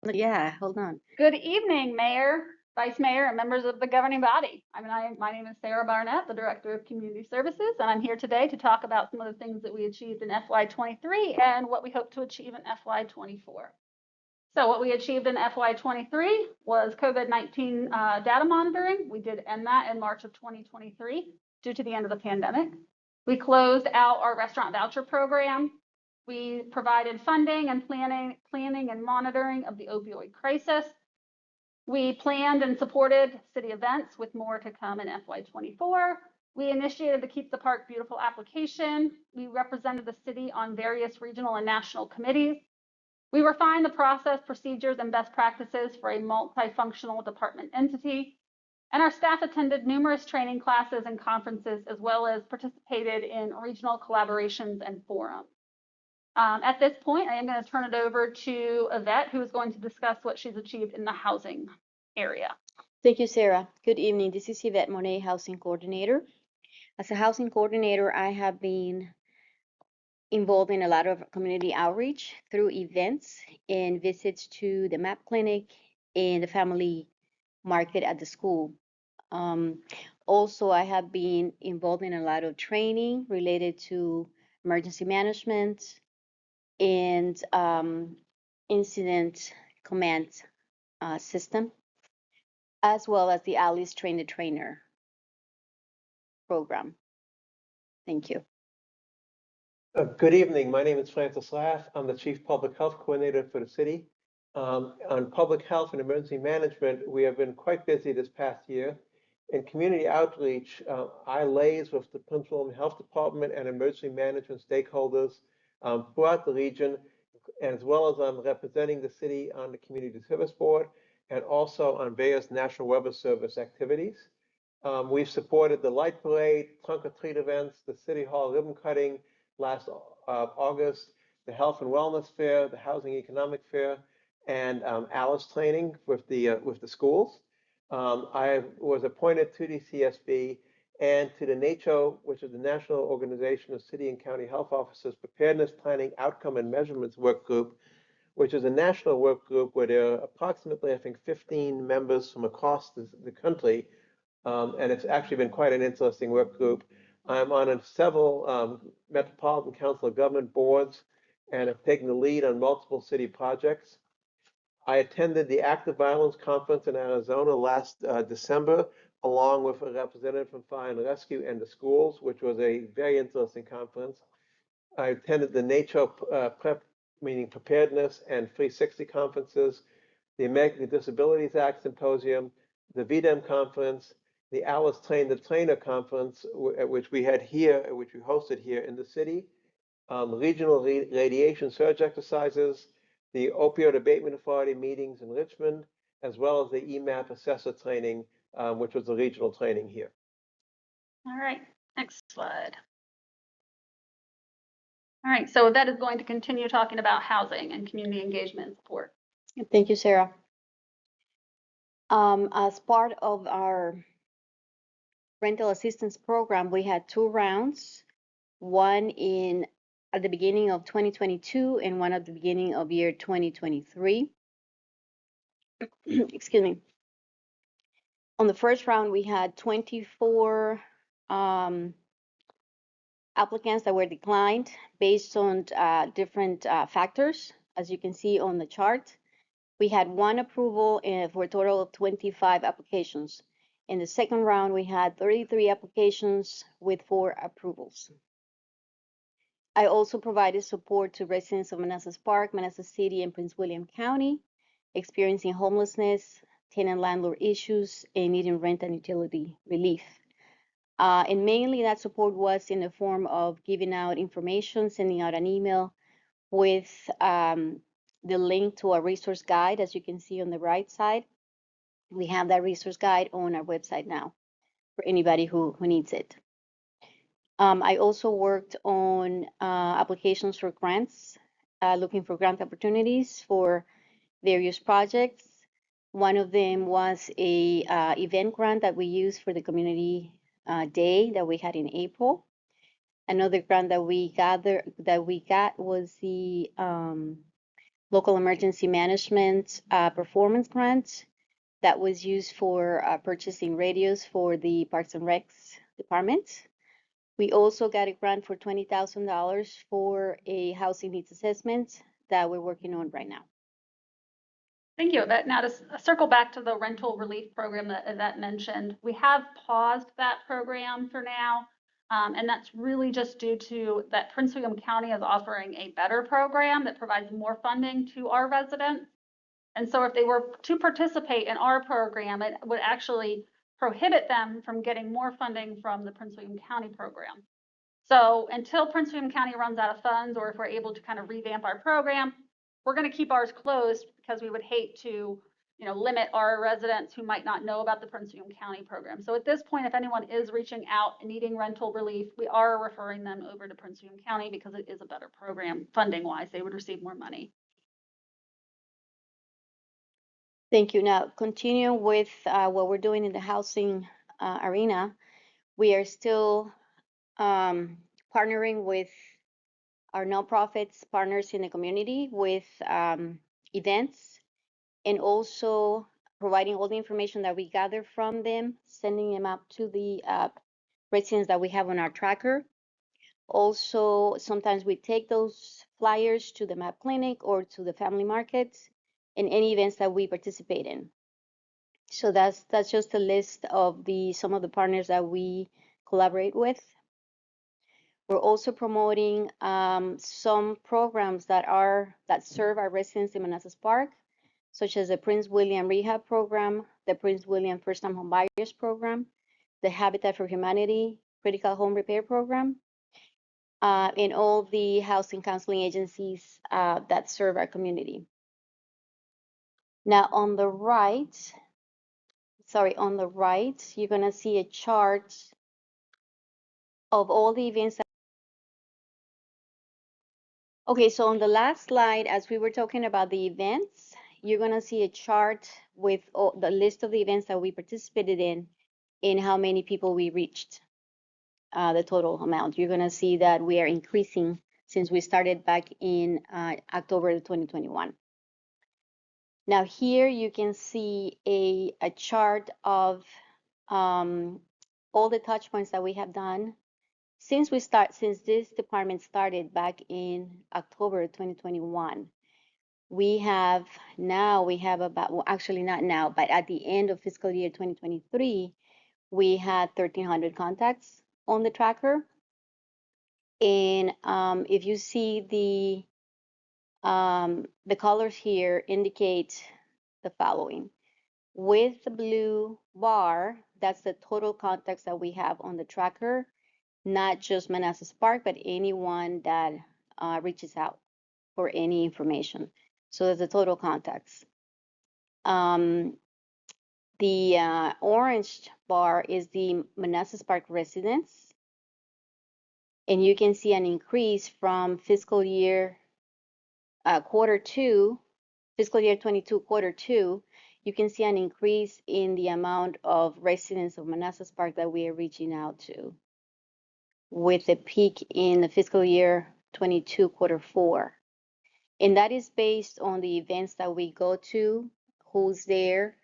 Yeah, hold on. Good evening, Mayor, Vice Mayor, and members of the governing body. My name is Sarah Barnett, the Director of Community Services, and I'm here today to talk about some of the things that we achieved in FY23 and what we hope to achieve in FY24. So what we achieved in FY23 was COVID-19 data monitoring. We did end that in March of 2023 due to the end of the pandemic. We closed out our restaurant voucher program. We provided funding and planning and monitoring of the opioid crisis. We planned and supported city events with more to come in FY24. We initiated the Keep the Park Beautiful application. We represented the city on various regional and national committees. We refined the process, procedures, and best practices for a multifunctional department entity. And our staff attended numerous training classes and conferences, as well as participated in regional collaborations and forums. At this point, I am going to turn it over to Ivette, who is going to discuss what she's achieved in the housing area. Thank you, Sarah. Good evening. This is Ivette, Monney, Housing Coordinator. As a housing coordinator, I have been involved in a lot of community outreach through events and visits to the MAP clinic and the family market at the school. Also, I have been involved in a lot of training related to emergency management and incident command system, as well as the Alice Train the Trainer program. Thank you. Good evening. My name is Francis Rath. I'm the Chief Public Health Coordinator for the city. On public health and emergency management, we have been quite busy this past year. In community outreach, I liaise with the Prince Health Department and emergency management stakeholders throughout the region, as well as I'm representing the city on the Community Service Board and also on various National Weather Service activities. We've supported the Light Parade, Trunk or Treat events, the City Hall ribbon cutting last August, the Health and Wellness Fair, the Housing Economic Fair, and Alice training with the schools. I was appointed to the CSB and to the NACHO, which is the National Organization of City and County Health Officers Preparedness Planning Outcome and Measurements Work Group, which is a national work group where there are approximately, I think, 15 members from across the country. And it's actually been quite an interesting work group. I'm on several Metropolitan Council of Government boards and have taken the lead on multiple city projects. I attended the Active Violence Conference in Arizona last December, along with a representative from Fire and Rescue and the schools, which was a very interesting conference. I attended the NACHO PrEP, meaning Preparedness and 360 conferences, the American Disabilities Act Symposium, the VDEM conference, the Alice Train the Trainer conference, which we had here, which we hosted here in the city, regional radiation surge exercises, the Opioid Abatement Authority meetings in Richmond, as well as the EMAP assessor training, which was the regional training here. All right, next slide. All right, so that is going to continue talking about housing and community engagement and support. Thank you, Sarah. As part of our rental assistance program, we had 2 rounds, one at the beginning of 2022 and one at the beginning of year 2023. Excuse me. On the first round, we had 24 applicants that were declined based on different factors, as you can see on the chart. We had 1 approval for a total of 25 applications. In the second round, we had 33 applications with 4 approvals. I also provided support to residents of Manassas Park, Manassas City, and Prince William County experiencing homelessness, tenant-landlord issues, and needing rent and utility relief. And mainly that support was in the form of giving out information, sending out an email with the link to a resource guide, as you can see on the right side. We have that resource guide on our website now for anybody who needs it. I also worked on applications for grants, looking for grant opportunities for various projects. One of them was a event grant that we used for the community day that we had in April. Another grant that we got was the local emergency management performance grant that was used for purchasing radios for the Parks and Recs department. We also got a grant for $20,000 for a housing needs assessment that we're working on right now. Thank you, Ivette. Now to circle back to the rental relief program that Ivette mentioned, we have paused that program for now. And that's really just due to that Prince William County is offering a better program that provides more funding to our residents. And so if they were to participate in our program, it would actually prohibit them from getting more funding from the Prince William County program. So until Prince William County runs out of funds, or if we're able to kind of revamp our program, we're going to keep ours closed because we would hate to, limit our residents who might not know about the Prince William County program. So at this point, if anyone is reaching out and needing rental relief, we are referring them over to Prince William County because it is a better program funding wise. They would receive more money. Thank you. Now, continuing with what we're doing in the housing arena, we are still partnering with our nonprofits partners in the community with events, and also providing all the information that we gather from them, sending them out to the residents that we have on our tracker. Also, sometimes we take those flyers to the MAP clinic or to the family markets in any events that we participate in. So that's just a list of some of the partners that we collaborate with. We're also promoting some programs that serve our residents in Manassas Park, such as the Prince William Rehab Program, the Prince William First Time Home Buyers Program, the Habitat for Humanity Critical Home Repair Program, and all the housing counseling agencies that serve our community. Now on the right, you're gonna see a chart of all the events. Okay, so on the last slide, as we were talking about the events, you're gonna see a chart with the list of the events that we participated in and how many people we reached, the total amount. You're gonna see that we are increasing since we started back in October 2021. Now here you can see a chart of all the touch points that we have done since this department started back in October 2021. We have about, well, actually not now, but at the end of fiscal year 2023, we had 1,300 contacts on the tracker. And if you see the colors here indicate the following. With the blue bar, that's the total contacts that we have on the tracker, not just Manassas Park, but anyone that reaches out for any information. So that's the total contacts. The orange bar is the Manassas Park residents. And you can see an increase from fiscal year fiscal year 22, quarter two, you can see an increase in the amount of residents of Manassas Park that we are reaching out to, with a peak in the fiscal year 22, quarter four. And that is based on the events that we go to, who's there.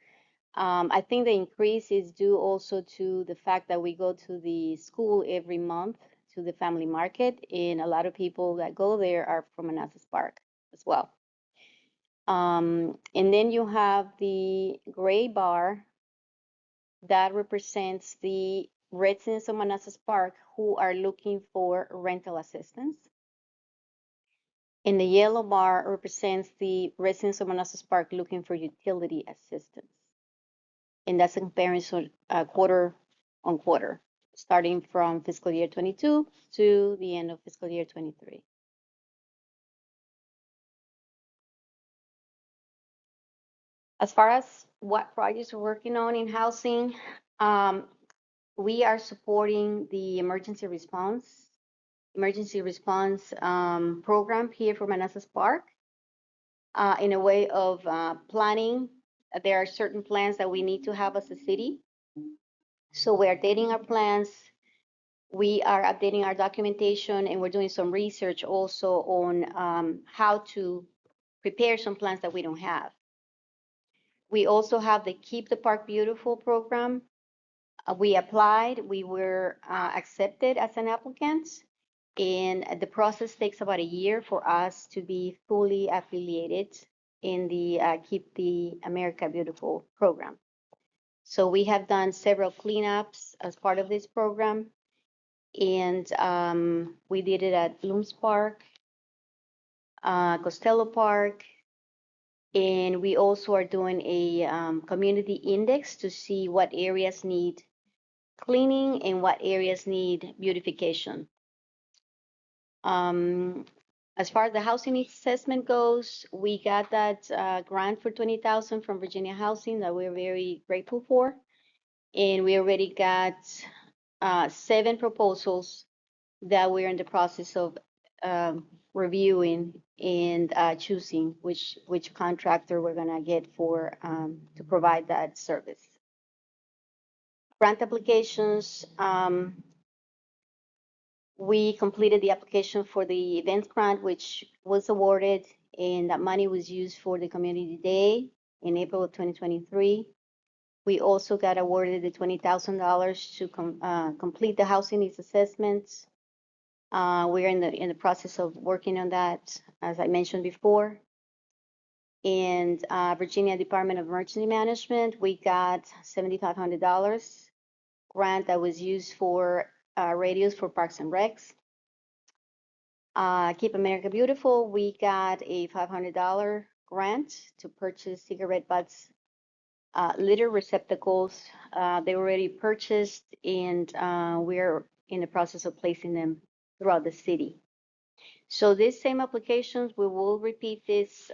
I think the increase is due also to the fact that we go to the school every month, to the family market, and a lot of people that go there are from Manassas Park as well. And then you have the gray bar that represents the residents of Manassas Park who are looking for rental assistance. And the yellow bar represents the residents of Manassas Park looking for utility assistance. And that's in comparison quarter on quarter, starting from fiscal year 22 to the end of fiscal year 23. As far as what projects we're working on in housing, we are supporting the emergency response program here for Manassas Park in a way of planning. There are certain plans that we need to have as a city. So we are updating our plans. We are updating our documentation, and we're doing some research also on how to prepare some plans that we don't have. We also have the Keep the Park Beautiful program. We applied, we were accepted as an applicant, and the process takes about a year for us to be fully affiliated in the Keep the America Beautiful program. So we have done several cleanups as part of this program, and we did it at Blooms Park, Costello Park, and we also are doing a community index to see what areas need cleaning and what areas need beautification. As far as the housing needs assessment goes, we got that grant for $20,000 from Virginia Housing that we're very grateful for. And we already got 7 proposals that we're in the process of reviewing and choosing which contractor we're gonna get for to provide that service. Grant applications, we completed the application for the events grant, which was awarded, and that money was used for the community day in April of 2023. We also got awarded the $20,000 to complete the housing needs assessments. We're in the process of working on that, as I mentioned before. And Virginia Department of Emergency Management, we got $7,500 grant that was used for radios for Parks and Recs. Keep America Beautiful, we got a $500 grant to purchase cigarette butts, litter receptacles. They were already purchased, and we're in the process of placing them throughout the city. So these same applications, we will repeat these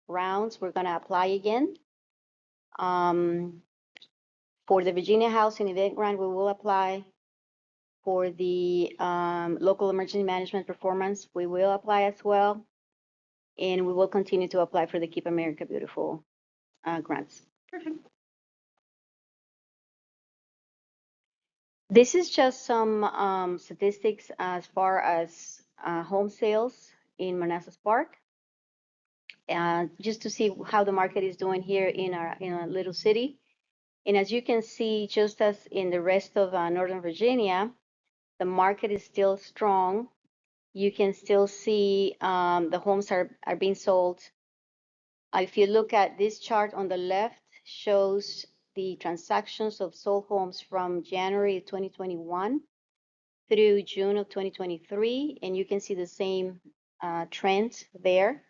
rounds. We're going to apply again. For the Virginia Housing Event Grant, we will apply. For the local emergency management performance, we will apply as well. And we will continue to apply for the Keep America Beautiful grants. Perfect. This is just some statistics as far as home sales in Manassas Park, and just to see how the market is doing here in our little city. And as you can see, just as in the rest of Northern Virginia, the market is still strong. You can still see the homes are being sold. If you look at this chart on the left, shows the transactions of sold homes from January 2021 through June of 2023, and you can see the same trend there.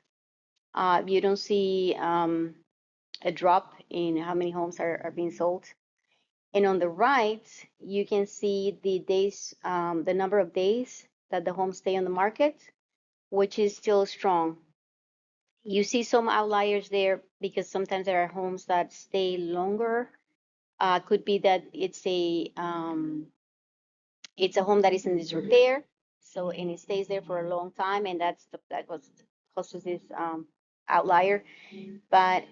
You don't see a drop in how many homes are being sold. And on the right, you can see the days, the number of days that the homes stay on the market, which is still strong. You see some outliers there because sometimes there are homes that stay longer. Could be that it's a home that is in disrepair, so and it stays there for a long time, and that causes this outlier. But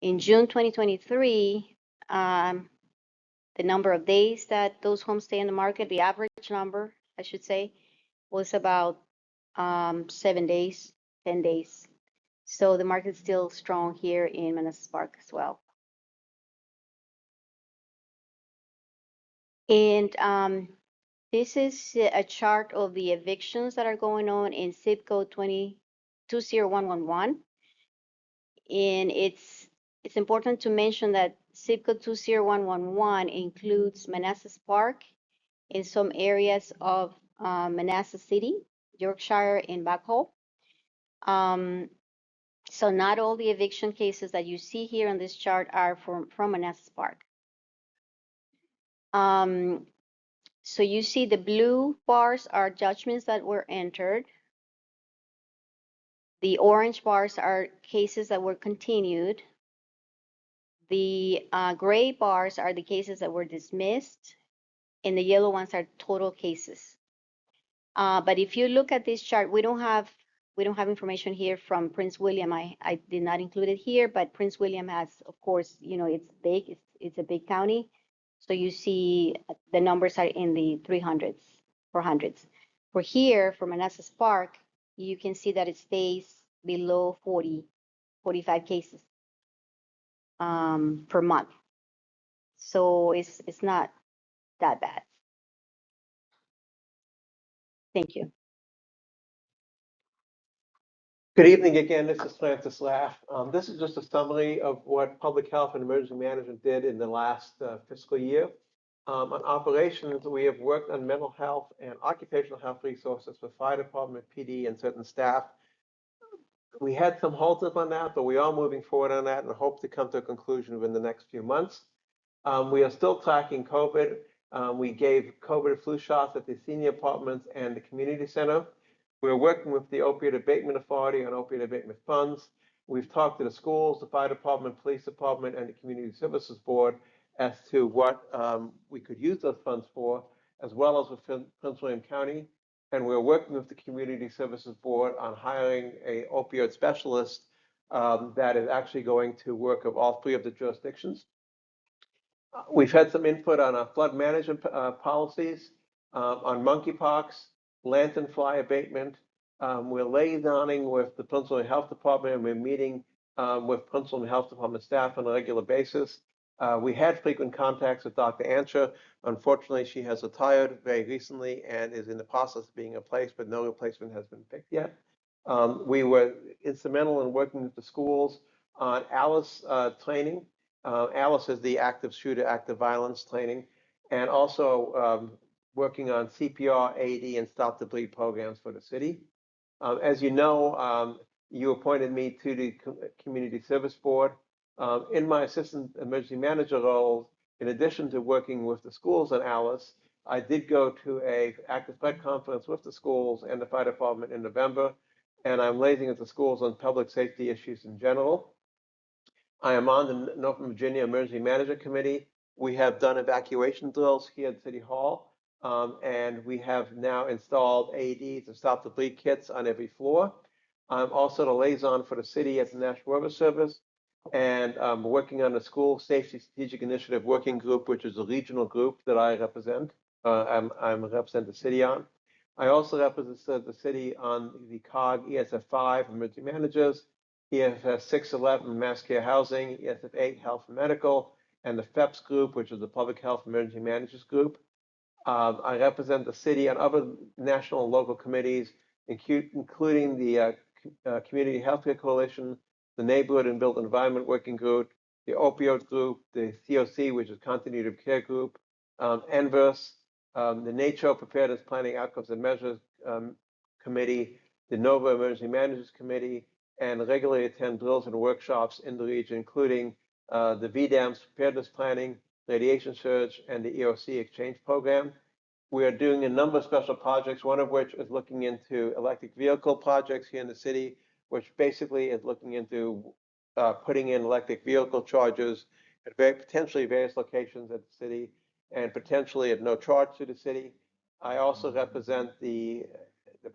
in June 2023, the number of days that those homes stay in the market, the average number, I should say, was about 7 days, 10 days. So the market's still strong here in Manassas Park as well. And this is a chart of the evictions that are going on in zip code 20111. And it's important to mention that zip code 20111 includes Manassas Park in some areas of Manassas City, Yorkshire, and Bacall. So not all the eviction cases that you see here on this chart are from Manassas Park. So you see the blue bars are judgments that were entered. The orange bars are cases that were continued. The gray bars are the cases that were dismissed, and the yellow ones are total cases. But if you look at this chart, we don't have information here from Prince William. I did not include it here, but Prince William has, of course, it's big. It's a big county. So you see the numbers are in the 300s, 400s. For here, for Manassas Park, you can see that it stays below 40, 45 cases per month. So it's not that bad. Thank you. Good evening again. This is Francis Laff. This is just a summary of what public health and emergency management did in the last fiscal year. On operations, we have worked on mental health and occupational health resources for fire department, PD, and certain staff. We had some holds up on that, but we are moving forward on that and hope to come to a conclusion within the next few months. We are still tracking COVID. We gave COVID flu shots at the senior apartments and the community center. We're working with the Opioid Abatement Authority on opioid abatement funds. We've talked to the schools, the fire department, police department, and the Community Services Board as to what we could use those funds for, as well as with Prince William County. And we're working with the Community Services Board on hiring a opioid specialist that is actually going to work with all three of the jurisdictions. We've had some input on our flood management policies, on monkeypox, lanternfly abatement. We're liaisoning with the Prince William Health Department, and we're meeting with Prince William Health Department staff on a regular basis. We had frequent contacts with Dr. Ansher. Unfortunately, she has retired very recently and is in the process of being replaced, but no replacement has been picked yet. We were instrumental in working with the schools on ALICE training. ALICE is the active shooter, active violence training, and also working on CPR, AED, and stop the bleed programs for the city. As you know, you appointed me to the Community Service Board. In my assistant emergency manager role, in addition to working with the schools on ALICE, I did go to a active threat conference with the schools and the fire department in November, and I'm liaising with the schools on public safety issues in general. I am on the Northern Virginia Emergency Management Committee. We have done evacuation drills here at City Hall, and we have now installed AEDs and stop the bleed kits on every floor. I'm also the liaison for the city at the National Weather Service, and I'm working on the School Safety Strategic Initiative Working Group, which is a regional group that I represent. I represent the city on. I also represent the city on the COG ESF 5 Emergency Managers, ESF 611 Mass Care Housing, ESF 8 Health and Medical, and the FEPS group, which is the Public Health Emergency Managers Group. I represent the city and other national and local committees, including the Community Healthcare Coalition, the Neighborhood and Built Environment Working Group, the Opioid Group, the COC, which is Continuity of Care Group, NVERS, the NATO Preparedness Planning Outcomes and Measures Committee, the NOVA Emergency Managers Committee, and regularly attend drills and workshops in the region, including the VDAMS Preparedness Planning, Radiation Surge, and the EOC Exchange Program. We are doing a number of special projects, one of which is looking into electric vehicle projects here in the city, which basically is looking into putting in electric vehicle chargers at potentially various locations at the city and potentially at no charge to the city. I also represent the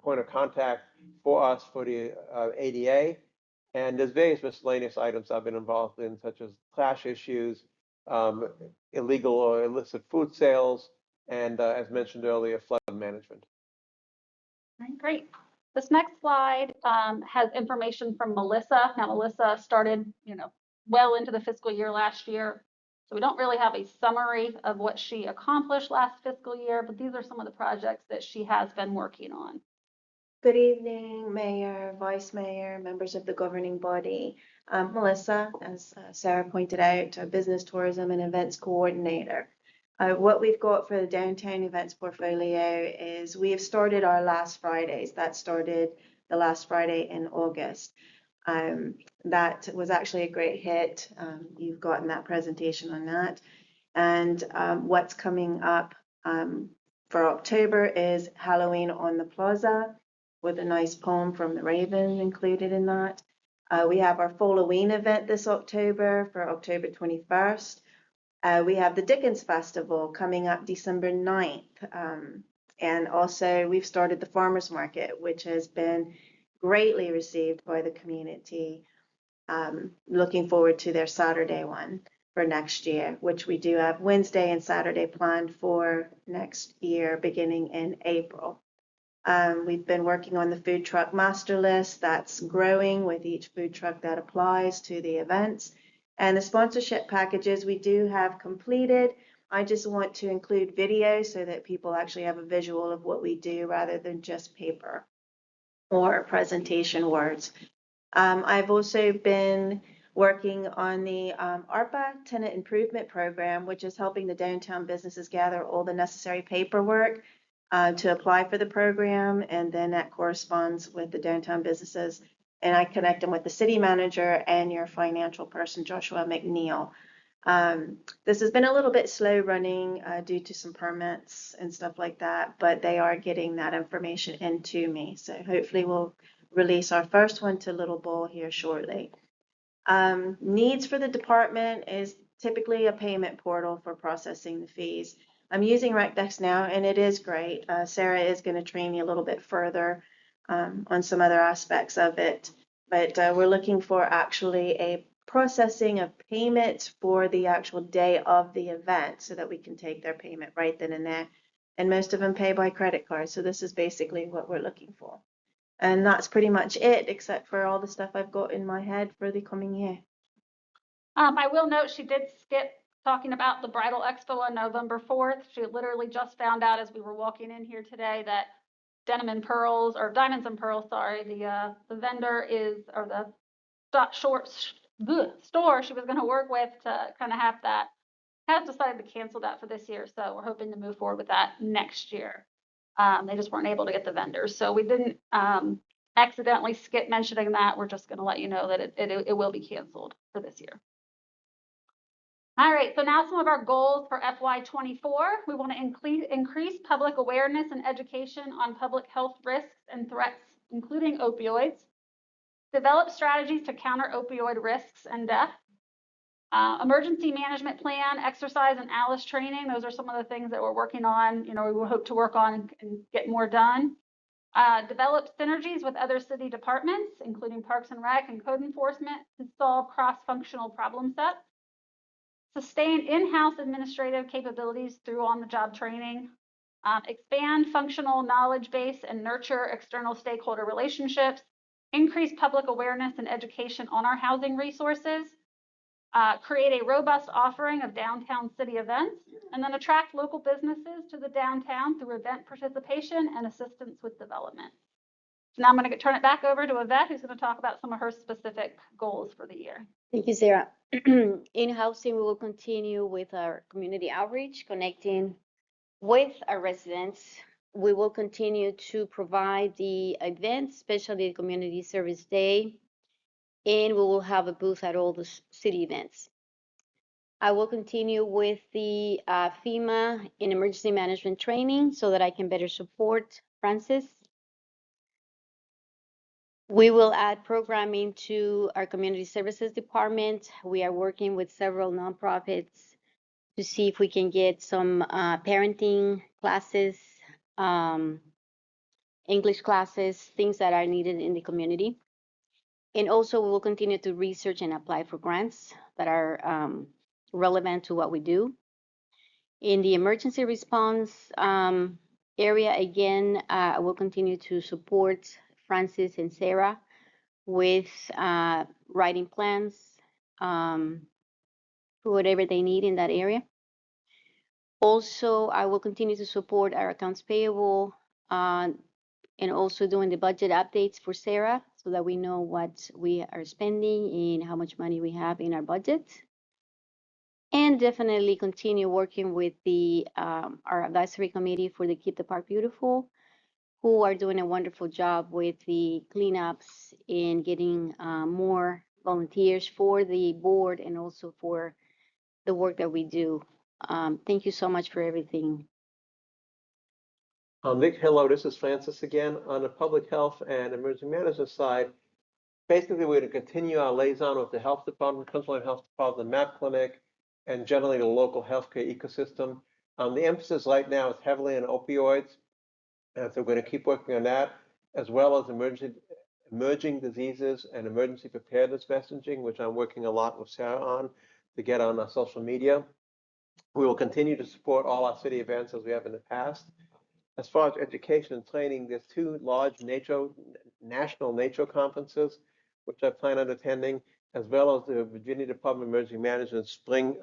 point of contact for us for the ADA, and there's various miscellaneous items I've been involved in, such as trash issues, illegal or illicit food sales, and as mentioned earlier, flood management. All right, great. This next slide has information from Melissa. Now, Melissa started, well into the fiscal year last year. So we don't really have a summary of what she accomplished last fiscal year, but these are some of the projects that she has been working on. Good evening, Mayor, Vice Mayor, members of the governing body. Melissa, as Sarah pointed out, a business tourism and events coordinator. What we've got for the downtown events portfolio is we have started our last Fridays. That started the last Friday in August. That was actually a great hit. You've gotten that presentation on that. And what's coming up for October is Halloween on the Plaza, with a nice poem from the Raven included in that. We have our Halloween event this October for October 21st. We have the Dickens Festival coming up December 9th. And also we've started the Farmers Market, which has been greatly received by the community. Looking forward to their Saturday one for next year, which we do have Wednesday and Saturday planned for next year, beginning in April. We've been working on the food truck master list that's growing with each food truck that applies to the events. And the sponsorship packages we do have completed. I just want to include video so that people actually have a visual of what we do rather than just paper or presentation words. I've also been working on the ARPA Tenant Improvement Program, which is helping the downtown businesses gather all the necessary paperwork to apply for the program, and then that corresponds with the downtown businesses. And I connect them with the city manager and your financial person, Joshua McNeil. This has been a little bit slow running due to some permits and stuff like that, but they are getting that information into me. So hopefully we'll release our first one to Little Bull here shortly. Needs for the department is typically a payment portal for processing the fees. I'm using RecDex now, and it is great. Sarah is going to train me a little bit further on some other aspects of it, but we're looking for actually a processing of payments for the actual day of the event so that we can take their payment right then and there. And most of them pay by credit card, so this is basically what we're looking for. And that's pretty much it, except for all the stuff I've got in my head for the coming year. I will note she did skip talking about the Bridal Expo on November 4th. She literally just found out as we were walking in here today that Denim and Pearls, or Diamonds and Pearls, sorry, the vendor is, or the store she was going to work with to kind of have that, has decided to cancel that for this year. So we're hoping to move forward with that next year. They just weren't able to get the vendors. So we didn't accidentally skip mentioning that. We're just going to let you know that it will be canceled for this year. All right, so now some of our goals for FY24. We want to increase public awareness and education on public health risks and threats, including opioids. Develop strategies to counter opioid risks and death. Emergency management plan, exercise, and ALICE training. Those are some of the things that we're working on. You know, we will hope to work on and get more done. Develop synergies with other city departments, including Parks and Rec and code enforcement, to solve cross-functional problem sets. Sustain in-house administrative capabilities through on-the-job training. Expand functional knowledge base and nurture external stakeholder relationships. Increase public awareness and education on our housing resources. Create a robust offering of downtown city events, and then attract local businesses to the downtown through event participation and assistance with development. So now I'm going to turn it back over to Ivette, who's going to talk about some of her specific goals for the year. Thank you, Sarah. In housing, we will continue with our community outreach, connecting with our residents. We will continue to provide the events, especially the Community Service Day, and we will have a booth at all the city events. I will continue with the FEMA and emergency management training so that I can better support Francis. We will add programming to our community services department. We are working with several nonprofits to see if we can get some parenting classes, English classes, things that are needed in the community. And also we will continue to research and apply for grants that are relevant to what we do. In the emergency response area, again, I will continue to support Francis and Sarah with writing plans for whatever they need in that area. Also, I will continue to support our accounts payable and also doing the budget updates for Sarah so that we know what we are spending and how much money we have in our budget. And definitely continue working with the our advisory committee for the Keep the Park Beautiful, who are doing a wonderful job with the cleanups and getting more volunteers for the board and also for the work that we do. Thank you so much for everything. Nick, hello, this is Francis again. On the public health and emergency management side, basically we're going to continue our liaison with the health department, Prince Health Department, MAP Clinic, and generally the local healthcare ecosystem. The emphasis right now is heavily on opioids. And so we're going to keep working on that, as well as emerging diseases and emergency preparedness messaging, which I'm working a lot with Sarah on to get on our social media. We will continue to support all our city events as we have in the past. As far as education and training, there's two large national nature conferences, which I plan on attending, as well as the Virginia Department of Emergency Management spring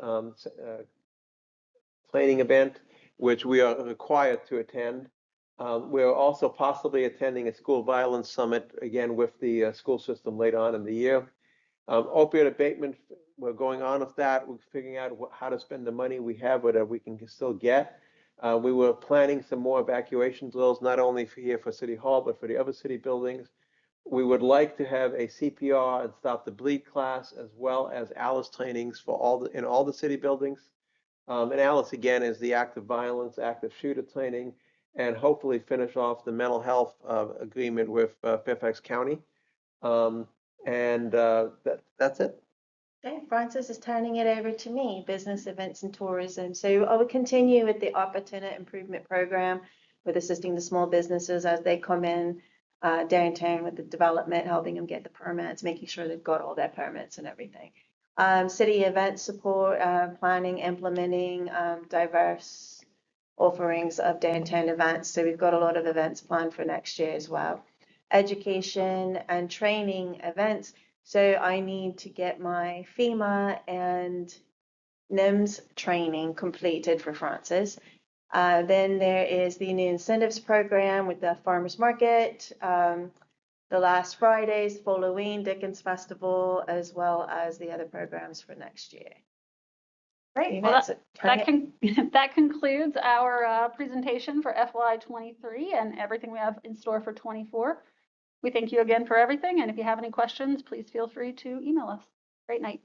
training event, which we are required to attend. We're also possibly attending a school violence summit, again, with the school system later on in the year. Opioid abatement, we're going on with that. We're figuring out how to spend the money we have, whatever we can still get. We were planning some more evacuation drills, not only here for City Hall, but for the other city buildings. We would like to have a CPR and stop the bleed class, as well as ALICE trainings for in all the city buildings. And ALICE, again, is the active violence, active shooter training, and hopefully finish off the mental health agreement with Fairfax County. That's it. Okay, Francis is turning it over to me, business events and tourism. So I will continue with the Opportunity Improvement Program with assisting the small businesses as they come in downtown with the development, helping them get the permits, making sure they've got all their permits and everything. City event support, planning, implementing diverse offerings of downtown events. So we've got a lot of events planned for next year as well. Education and training events. So I need to get my FEMA and NIMS training completed for Francis. Then there is the new incentives program with the farmers market, the last Fridays, Halloween, Dickens Festival, as well as the other programs for next year. Great. Well, that concludes our presentation for FY23 and everything we have in store for 24. We thank you again for everything. And if you have any questions, please feel free to email us. Great night.